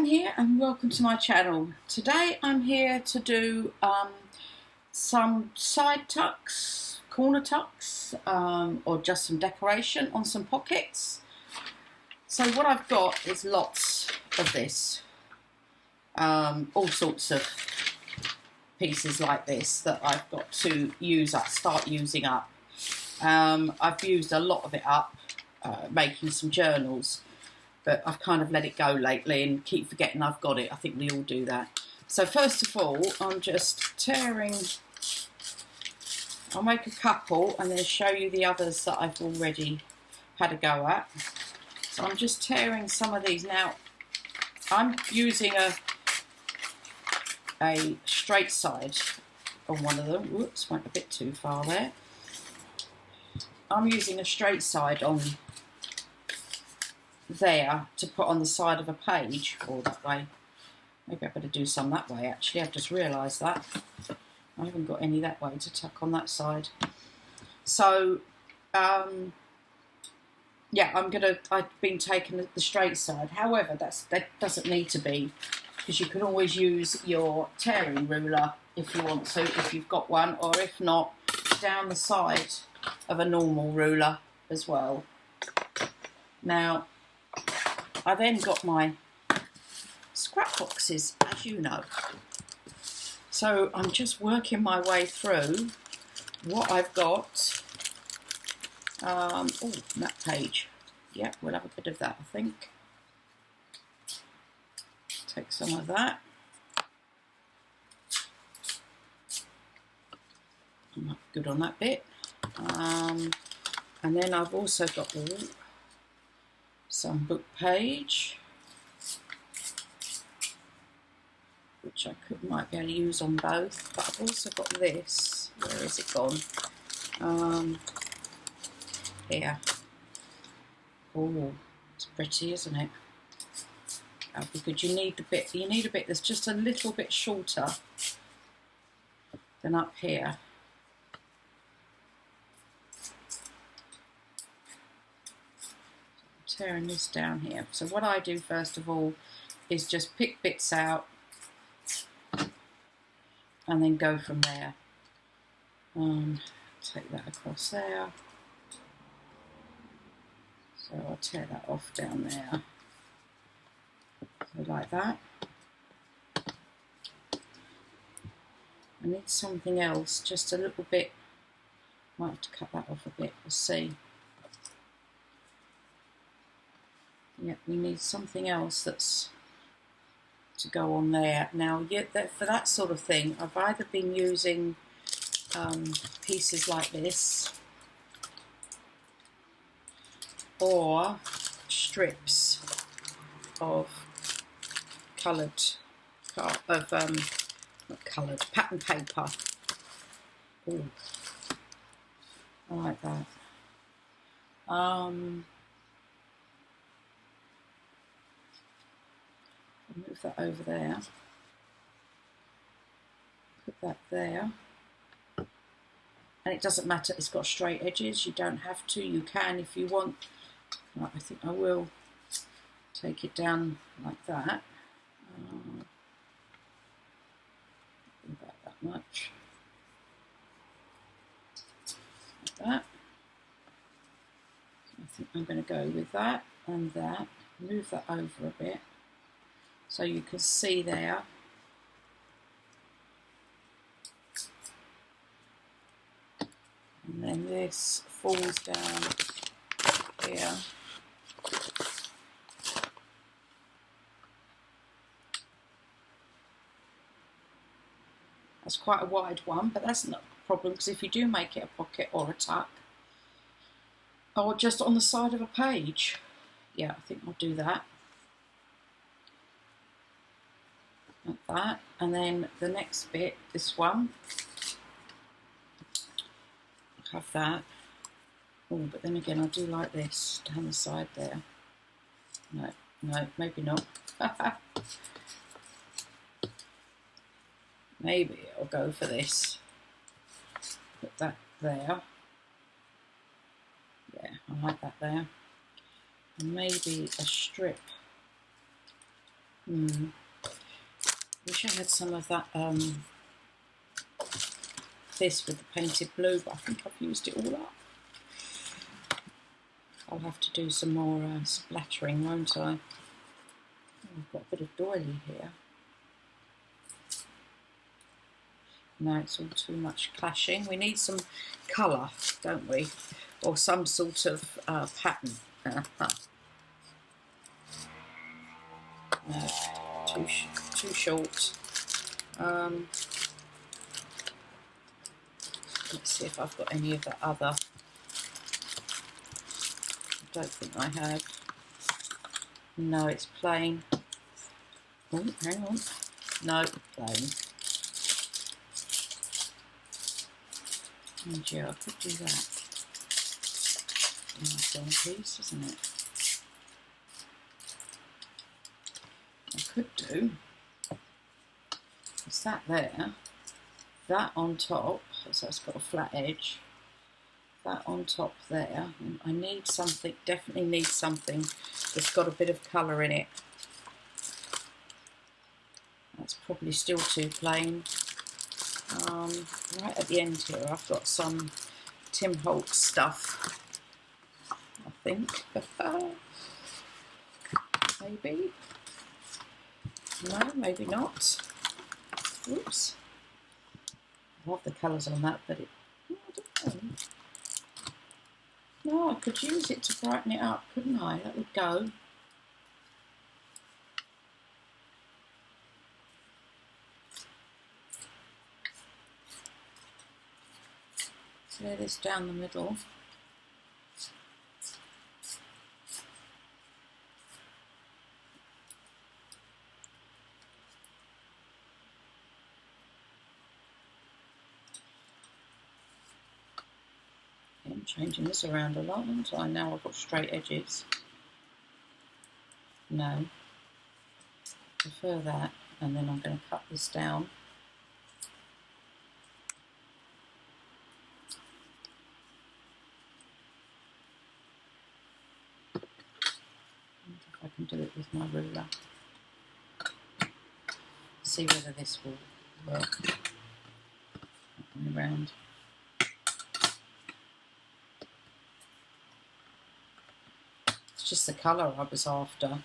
everyone here and welcome to my channel. Today I'm here to do some side tucks, corner tucks, or just some decoration on some pockets. So what I've got is lots of this, all sorts of pieces like this that I've got to start using up. I've used a lot of it up making some journals, but I've kind of let it go lately and keep forgetting I've got it. I think we all do that. So first of all, I'm just tearing, I'll make a couple and then show you the others that I've already had a go at. So I'm just tearing some of these. Now, I'm using a straight side on one of them. Whoops, went a bit too far there. I'm using a straight side on there to put on the side of a page, or that way. Maybe I better do some that way actually. I've just realised that I haven't got any that way to tuck on that side. So yeah, I've been taking the straight side. However, that doesn't need to be, because you can always use your tearing ruler if you want to, if you've got one, or if not, down the side of a normal ruler as well. Now, I then got my scrap boxes, as you know. So I'm just working my way through what I've got. Oh, that page. Yeah, we'll have a bit of that, I think. Take some of that. I'm not good on that bit. And then I've also got some book page, which I might be able to use on both, but I've also got this. Where is it gone? Here. Oh, it's pretty, isn't it? That'd be good. You need a bit that's just a little bit shorter than up here. Tearing this down here. So what I do first of all is just pick bits out and then go from there. Take that across there. So I'll tear that off down there. So like that. I need something else, just a little bit. Might have to cut that off a bit, we'll see. Yeah, we need something else that's to go on there. Now, for that sort of thing, I've either been using pieces like this or strips of pattern paper. Ooh, I like that. Move that over there, put that there, and it doesn't matter, it's got straight edges, you don't have to, you can if you want. Right, I think I will take it down like that, about that much, like that. So I think I'm going to go with that and that, move that over a bit. So you can see there, and then this falls down here. That's quite a wide one, but that's not a problem, because if you do make it a pocket or a tuck, or just on the side of a page, yeah, I think I'll do that. Like that, and then the next bit, this one, I'll have that. Oh, but then again, I do like this down the side there. No, maybe not. Maybe I'll go for this. Put that there. Yeah, I like that there. And maybe a strip Wish I had some of that, this with the painted blue, but I think I've used it all up. I'll have to do some more splattering, won't I? Oh, I've got a bit of doily here. No, it's all too much clashing. We need some colour, don't we? Or some sort of pattern. No, too short. Let's see if I've got any of the other. I don't think I have. No, it's plain. Oh, hang on. No, plain. And yeah, I could do that. Nice long piece, isn't it? I could do is that there, that on top, so it's got a flat edge, that on top there, and I need something, definitely need something that's got a bit of colour in it. That's probably still too plain. Right at the end here I've got some Tim Holtz stuff, I think. Maybe. No, maybe not. Oops. I love the colours on that, but I don't know. No, I could use it to brighten it up, couldn't I? That would go. Lay this down the middle. I'm changing this around a lot, aren't I? Now I've got straight edges. No. Prefer that, and then I'm going to cut this down. I can do it with my ruler. See whether this will work. Around. It's just the colour I was after.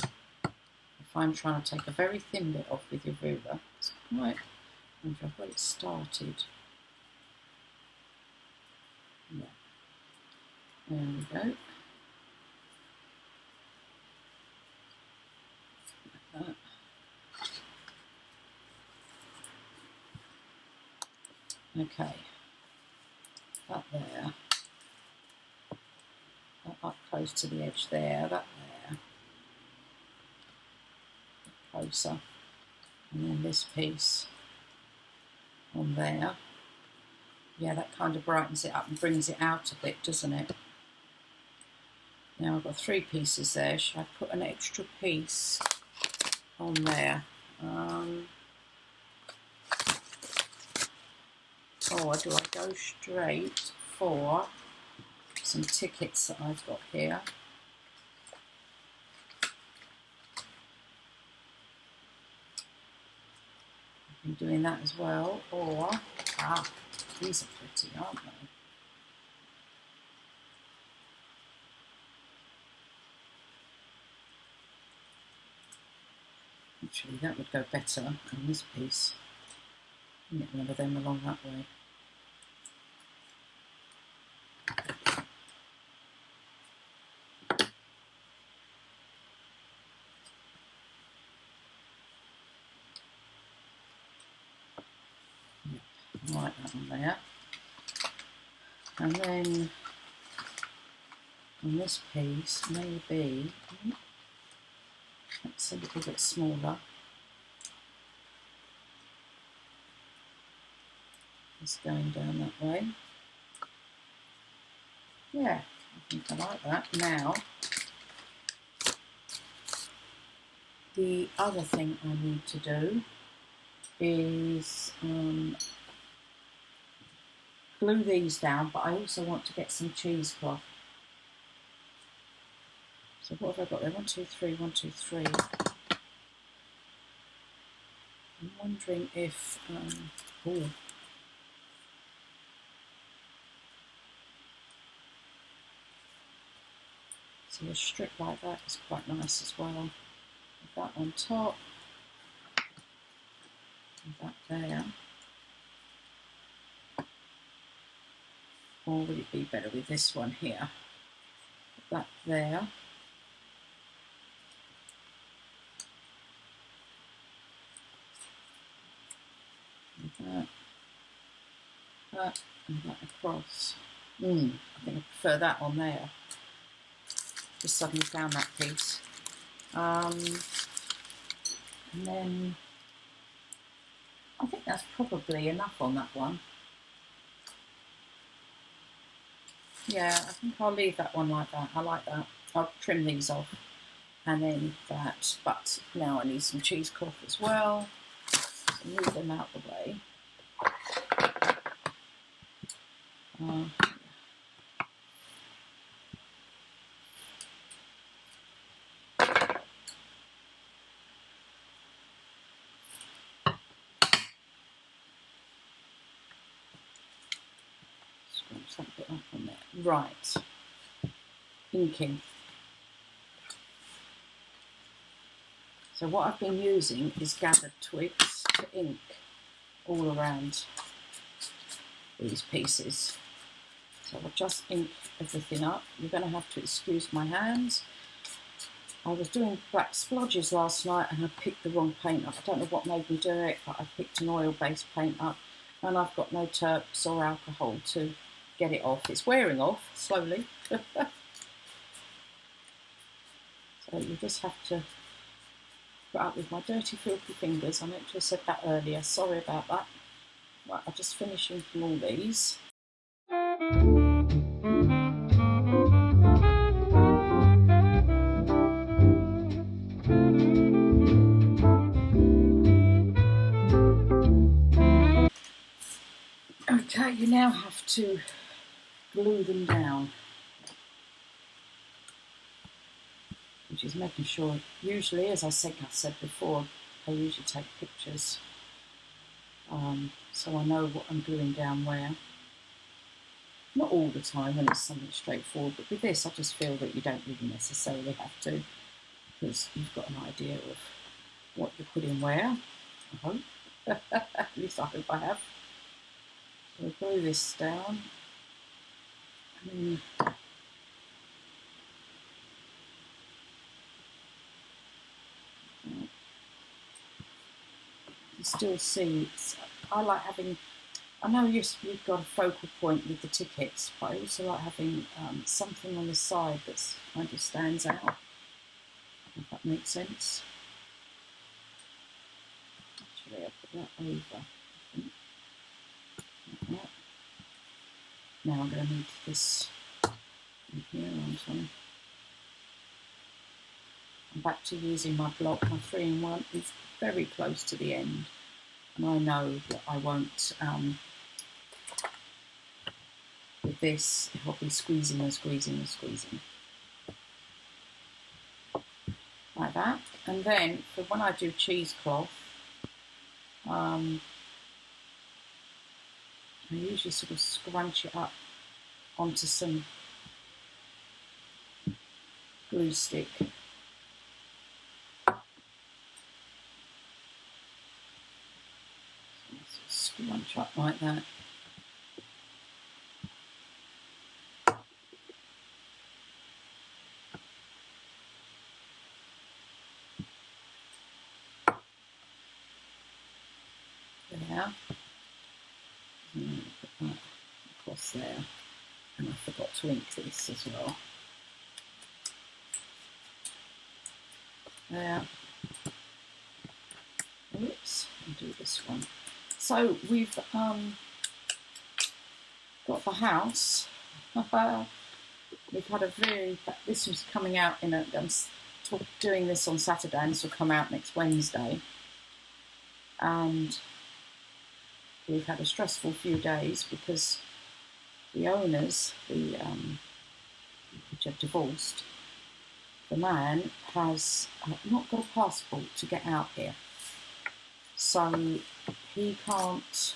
If I'm trying to take a very thin bit off with your ruler, it's quite. I wonder if I've got it started. Yeah. There we go. Okay, that there, that up close to the edge there, that there, closer, and then this piece on there. Yeah, that kind of brightens it up and brings it out a bit, doesn't it? Now I've got 3 pieces there. Should I put an extra piece on there? Or do I go straight for some tickets that I've got here? I've been doing that as well. Or, these are pretty, aren't they? Actually, that would go better on this piece. Get one of them along that way. Right, that one there. And then on this piece, maybe that's a little bit smaller. It's going down that way. Yeah, I think I like that. Now, the other thing I need to do is glue these down, but I also want to get some cheesecloth. So what have I got there? 1, 2, 3, 1, 2, 3. I'm wondering if, oh, see, a strip like that is quite nice as well. With that on top, and that there. Or would it be better with this one here? Put that there. And that, and that across. I think I prefer that on there. Just suddenly found that piece. And then I think that's probably enough on that one. Yeah, I think I'll leave that one like that. I like that. I'll trim these off and then that. But now I need some cheesecloth as well. So move them out the way. Scrunch that bit up on there. Right. Inking. So what I've been using is gathered twigs to ink all around these pieces. So I'll just ink everything up. You're going to have to excuse my hands. I was doing black splodges last night and I picked the wrong paint up. I don't know what made me do it, but I picked an oil-based paint up and I've got no turps or alcohol to get it off. It's wearing off slowly. So you just have to put up with my dirty, filthy fingers. I meant to have said that earlier. Sorry about that. Right, I'll just finish inking all these. Okay, you now have to glue them down, which is making sure, usually, as I said before, I usually take pictures so I know what I'm gluing down where. Not all the time when it's something straightforward, but with this I just feel that you don't really necessarily have to, because you've got an idea of what you're putting where, I hope. At least I hope I have. So we'll glue this down, and then you still see, I like having, I know you've got a focal point with the tickets, but I also like having something on the side that kind of stands out, if that makes sense. Actually, I'll put that over, I think. Like that. Now I'm going to need this in here, aren't I? I'm back to using my block. My 3-in-1 is very close to the end, and I know that I won't, with this, I'll be squeezing and squeezing and squeezing. Like that. And then, for when I do cheesecloth, I usually sort of scrunch it up onto some glue stick. So scrunch up like that. There. And put that across there. And I forgot to ink this as well. There. Oops, I'll do this one. So we've got the house. We've had a very, this was coming out in a, I'm doing this on Saturday and this will come out next Wednesday. And we've had a stressful few days because the owners, which have divorced, the man has not got a passport to get out here. so he can't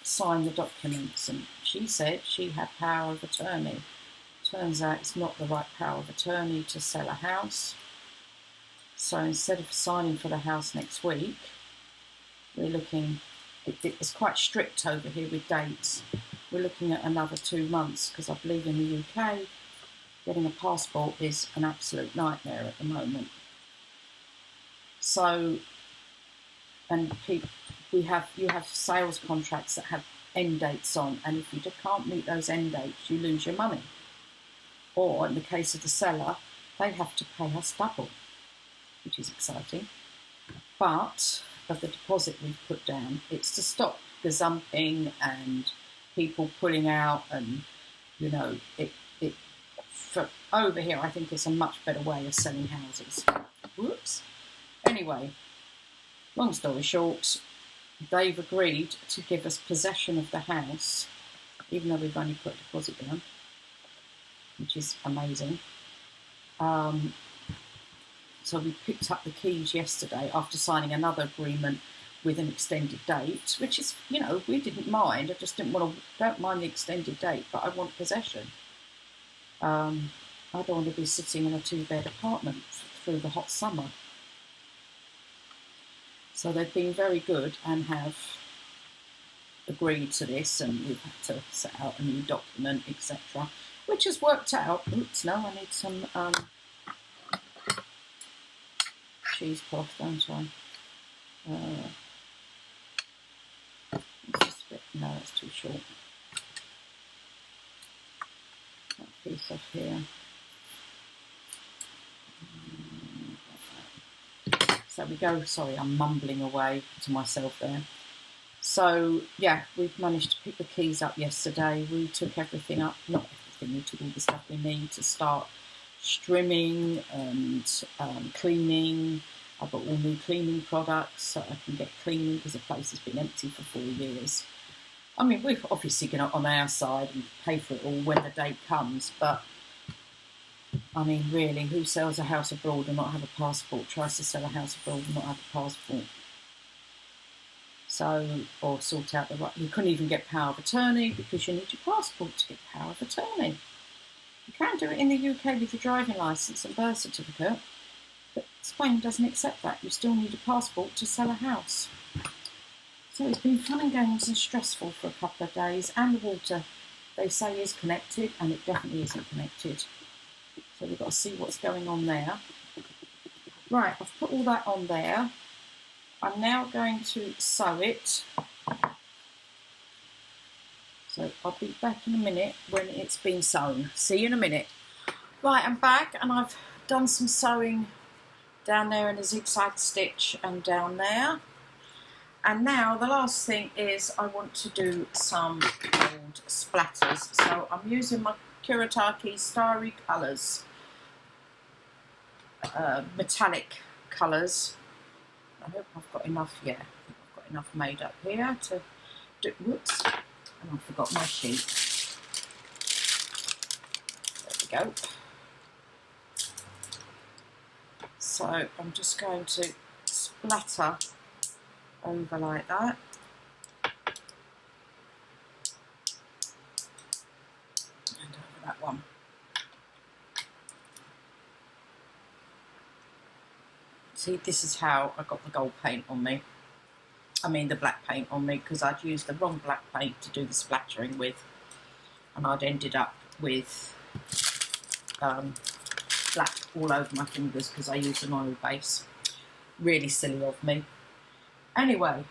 sign the documents, and she said she had power of attorney. Turns out it's not the right power of attorney to sell a house. So instead of signing for the house next week, we're looking, it's quite strict over here with dates. We're looking at another 2 months, because I believe in the UK, getting a passport is an absolute nightmare at the moment. So, and you have sales contracts that have end dates on, and if you can't meet those end dates, you lose your money. Or in the case of the seller, they have to pay us double, which is exciting. But of the deposit we've put down, it's to stop gazumping and people pulling out, and for over here I think it's a much better way of selling houses. Whoops. Anyway, long story short, they've agreed to give us possession of the house, even though we've only put a deposit down, which is amazing. So we picked up the keys yesterday after signing another agreement with an extended date, which is, we didn't mind. I just don't mind the extended date, but I want possession. I don't want to be sitting in a 2-bed apartment through the hot summer. So they've been very good and have agreed to this, and we've had to set out a new document, etc., which has worked out. Oops, no, I need some cheesecloth, don't I? No, that's too short. That piece off here. So we go, sorry, I'm mumbling away to myself there. So, yeah, we've managed to pick the keys up yesterday. We took everything up, not everything, we took all the stuff we need to start strimming and cleaning. I've got all new cleaning products so I can get cleaning, because the place has been empty for 4 years. I mean, we're obviously going to, on our side, and pay for it all when the date comes, but I mean, really, who sells a house abroad and not have a passport, tries to sell a house abroad and not have a passport? So, or sort out the right, you couldn't even get power of attorney because you need your passport to get power of attorney. You can do it in the UK with your driving licence and birth certificate, but Spain doesn't accept that. You still need a passport to sell a house. So it's been fun and games and stressful for a couple of days, and the water, they say, is connected, and it definitely isn't connected. So we've got to see what's going on there. Right, I've put all that on there. I'm now going to sew it. So I'll be back in a minute when it's been sewn. See you in a minute. Right, I'm back, and I've done some sewing down there in a zigzag stitch and down there. And now the last thing is I want to do some gold splatters. So I'm using my Kuretake Starry Colours, metallic colours. I hope I've got enough, yeah, I think I've got enough made up here to do, whoops, and I forgot my sheet. There we go. So I'm just going to splatter over like that. And over that one. See, this is how I got the gold paint on me. I mean the black paint on me, because I'd used the wrong black paint to do the splattering with, and I'd ended up with black all over my fingers because I used an oil base. Really silly of me. Anyway,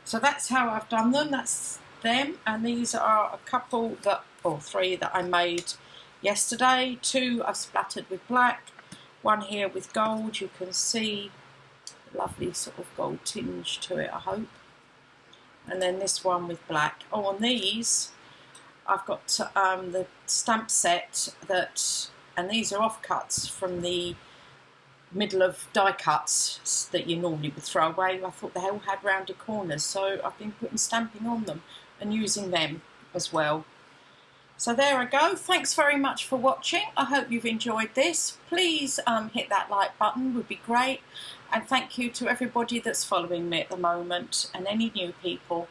so that's how I've done them. That's them, and these are a couple that, or 3 that I made yesterday. 2 I've splattered with black. 1 here with gold. You can see a lovely sort of gold tinge to it, I hope. And then this one with black. Oh, on these I've got the stamp set that, and these are offcuts from the middle of die cuts that you normally would throw away. I thought they all had rounded corners, so I've been putting stamping on them and using them as well. So there I go. Thanks very much for watching. I hope you've enjoyed this. Please hit that like button, would be great. And thank you to everybody that's following me at the moment and any new people.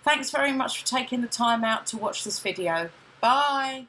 Thanks very much for taking the time out to watch this video. Bye.